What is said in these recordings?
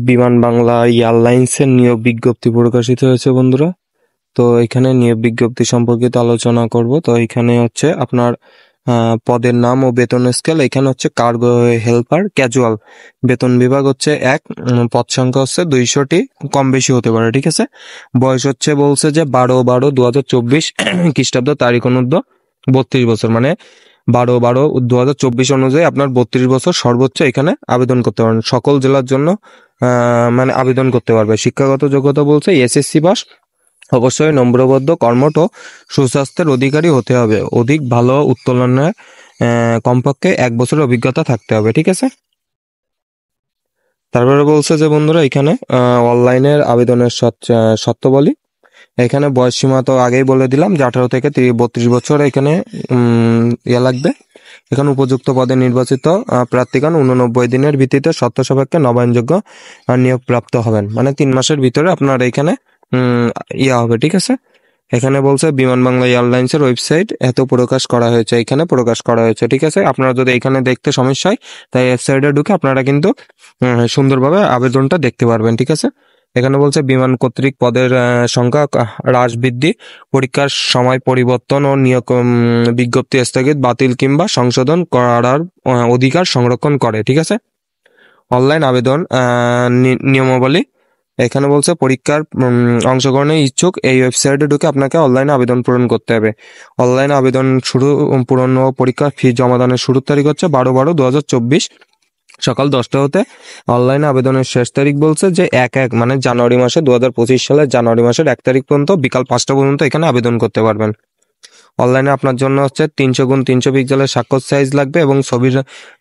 বিমান বাংলা এয়ারলাইন্সের নিয়োগ বিজ্ঞপ্তি প্রকাশিত হয়েছে বন্ধুরা। তো এখানে নিয়োগ বিজ্ঞপ্তি সম্পর্কিত আলোচনা করব। তো এখানে হচ্ছে আপনার পদের নাম ও বেতন স্কেল। এখানে হচ্ছে কার্গো হেল্পার ক্যাজুয়াল, বেতন বিভাগ হচ্ছে পদ সংখ্যা হচ্ছে 200টি, কম বেশি হতে পারে, ঠিক আছে। বয়স হচ্ছে বলছে যে 12/12/2024 খ্রিস্টাব্দ, তারিখ অনুদ্ধ 32 বছর, মানে 12/12/2024 অনুযায়ী আপনার 32 বছর সর্বোচ্চ এখানে আবেদন করতে পারেন। সকল জেলার জন্য মানে আবেদন করতে পারবে। শিক্ষাগত যোগ্যতা বলছে এসএসসি পাস, অবশ্যই নম্রবদ্ধ, কর্মঠ, সুস্বাস্থ্যের অধিকারী হতে হবে, অধিক ভালো উত্তোলনে কমপক্ষে 1 বছরের অভিজ্ঞতা থাকতে হবে, ঠিক আছে। তারপরে বলছে যে বন্ধুরা এখানে অনলাইনের আবেদনের শর্তাবলী। এখানে বয়স সীমা তো আগেই বলে দিলাম যে 18 থেকে 32 বছর এখানে লাগবে। এখানে উপযুক্ত পদে নির্বাচিত প্রার্থীগণ 89 দিনের ভিত্তিতে শর্ত সাপেক্ষে নবায়নযোগ্য নিয়োগ প্রাপ্ত হবেন, মানে 3 মাসের ভিতরে আপনার এখানে হবে, ঠিক আছে। এখানে বলছে বিমান বাংলা এয়ারলাইন্সের ওয়েবসাইট এত প্রকাশ করা হয়েছে, এখানে প্রকাশ করা হয়েছে, ঠিক আছে। আপনারা যদি এখানে দেখতে সমস্যা হয় তাই ওয়েবসাইটে ঢুকে আপনারা কিন্তু সুন্দরভাবে আবেদনটা দেখতে পারবেন, ঠিক আছে। এখানে বলছে বিমান কর্তৃক পদের সংখ্যা হ্রাস বৃদ্ধি, পরীক্ষার সময় পরিবর্তন ও নিয়োগ বিজ্ঞপ্তি স্থগিত, বাতিল কিংবা সংশোধন করার অধিকার সংরক্ষণ করে, ঠিক আছে। অনলাইন আবেদন নিয়মাবলী। এখানে বলছে পরীক্ষার অংশগ্রহণের ইচ্ছুক এই ওয়েবসাইটে ঢুকে আপনাকে অনলাইনে আবেদন পূরণ করতে হবে। অনলাইন আবেদন পূরণ ও পরীক্ষার ফি জমাদানের শুরুর তারিখ হচ্ছে 12/12/2024 সকাল 10টা হতে। অনলাইনে আবেদনের শেষ তারিখ বলছে যে 1 মানে জানুয়ারি মাসে 2025 সালের জানুয়ারি মাসের 1 তারিখ পর্যন্ত বিকাল 5টা পর্যন্ত এখানে আবেদন করতে পারবেন। অনলাইনে আপনার জন্য হচ্ছে 300x300 পিক্সেলের স্বাক্ষর সাইজ লাগবে এবং ছবির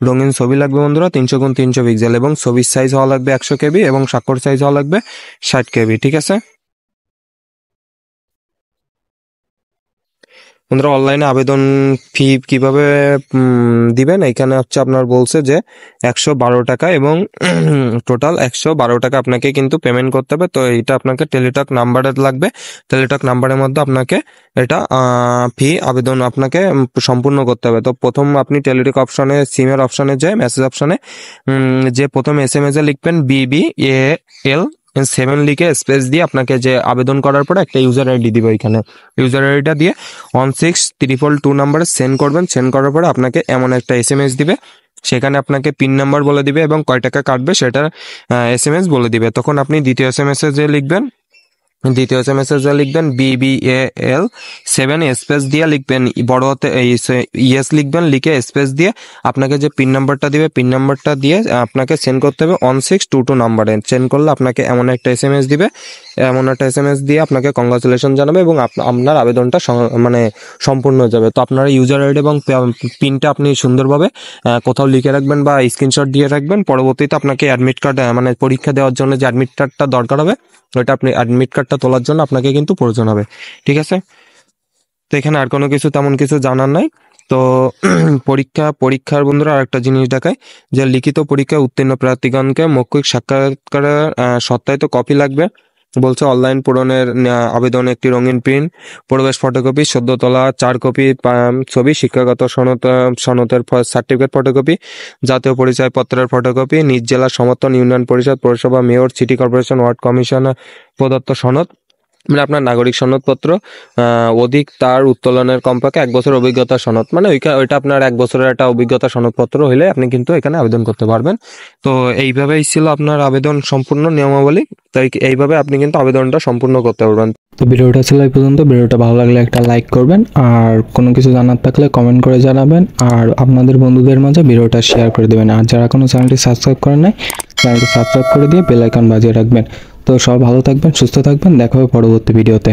রঙিন ছবি লাগবে বন্ধুরা 300x300 পিক্সেল, এবং ছবির সাইজ হওয়া লাগবে 100 KB এবং স্বাক্ষর সাইজ হওয়া লাগবে 60 KB, ঠিক আছে বন্ধুরা। অনলাইনে আবেদন ফি কিভাবে দিবেন, এখানে হচ্ছে আপনার বলছে যে 112 টাকা এবং টোটাল 112 টাকা আপনাকে কিন্তু পেমেন্ট করতে হবে। তো এটা আপনাকে টেলিটক নাম্বারে লাগবে, টেলিটক নাম্বারের মধ্যে আপনাকে এটা ফি আবেদন আপনাকে সম্পূর্ণ করতে হবে। তো প্রথম আপনি টেলিটক অপশনে, সিমের অপশনে যে মেসেজ অপশনে যে প্রথম SMS এ লিখবেন BBAL7 লিখে স্পেস দিয়ে আপনাকে যে আবেদন করার পরে একটা ইউজার আইডি দিবে, ওইখানে ইউজার আইডিটা দিয়ে 16222 নাম্বারে সেন্ড করবেন। সেন্ড করার পরে আপনাকে এমন একটা SMS দিবে, সেখানে আপনাকে পিন নাম্বার বলে দিবে এবং কয় টাকা কাটবে সেটা SMS বলে দিবে। তখন আপনি দ্বিতীয় SMS এ যে লিখবেন BBAL7 স্পেস দিয়ে লিখবেন, বড় হাতে ইয়েস লিখবেন, লিখে স্পেস দিয়ে আপনাকে যে পিন নাম্বারটা দিবে পিন নাম্বারটা দিয়ে আপনাকে সেন্ড করতে হবে 1622 নাম্বারে। সেন্ড করলে আপনাকে এমন একটা SMS দিবে, এমন একটা SMS দিয়ে আপনাকে কংগ্রাচুলেশন জানাবে এবং আপনার আবেদনটা মানে সম্পূর্ণ হয়ে যাবে। তো আপনার ইউজার আইডি এবং পিনটা আপনি সুন্দরভাবে কোথাও লিখে রাখবেন বা স্ক্রিনশট দিয়ে রাখবেন। পরবর্তীতে আপনাকে অ্যাডমিট কার্ড মানে পরীক্ষা দেওয়ার জন্য যে অ্যাডমিট কার্ডটা দরকার হবে, ওইটা আপনি অ্যাডমিট কার্ডটা তোলার জন্য আপনাকে কিন্তু প্রয়োজন হবে, ঠিক আছে। তো এখানে আর কোনো কিছু তেমন কিছু জানার নাই। তো পরীক্ষার বন্ধুরা আরেকটা জিনিস দেখায় যে লিখিত পরীক্ষায় উত্তীর্ণ প্রার্থীগণকে মৌখিক সাক্ষাৎকারের সত্যায়িত কপি লাগবে। বলছে অনলাইন পূরণের আবেদন একটি রঙিন প্রিন্ট, প্রবেশ ফটোকপি, সদ্য তোলা 4 কপি ছবি, শিক্ষাগত সনদের সার্টিফিকেট ফটোকপি, জাতীয় পরিচয়পত্রের ফটোকপি, নিজ জেলার সমর্থন, ইউনিয়ন পরিষদ, পৌরসভা, mayor, city corporation, ward commissioner প্রদত্ত সনদ, মানে আপনার নাগরিক সনদপত্র, অধিক তার উত্তোলনের কমপক্ষে 1 বছর অভিজ্ঞতা সনদ, মানে ওইটা আপনার 1 বছরের একটা অভিজ্ঞতা সনদপত্র হলে আপনি কিন্তু এখানে আবেদন করতে পারবেন। তো এইভাবেই ছিল আপনার আবেদন সম্পূর্ণ নিয়মাবলী। তাই এইভাবে আপনি কিন্তু আবেদনটা সম্পূর্ণ করতে পারবেন। তো ভিডিওটা ছিল এই পর্যন্ত। ভিডিওটা ভালো লাগলে একটা লাইক করবেন, আর কোনো কিছু জানার থাকলে কমেন্ট করে জানাবেন, আর আপনাদের বন্ধুদের মাঝে ভিডিওটা শেয়ার করে দেবেন। আর যারা কোনো চ্যানেলটি সাবস্ক্রাইব করেন নাই, চ্যানেলটি সাবস্ক্রাইব করে দিয়ে বেল আইকন বাজিয়ে রাখবেন। তো সব ভালো থাকবেন, সুস্থ থাকবেন, দেখা হবে পরবর্তী ভিডিওতে।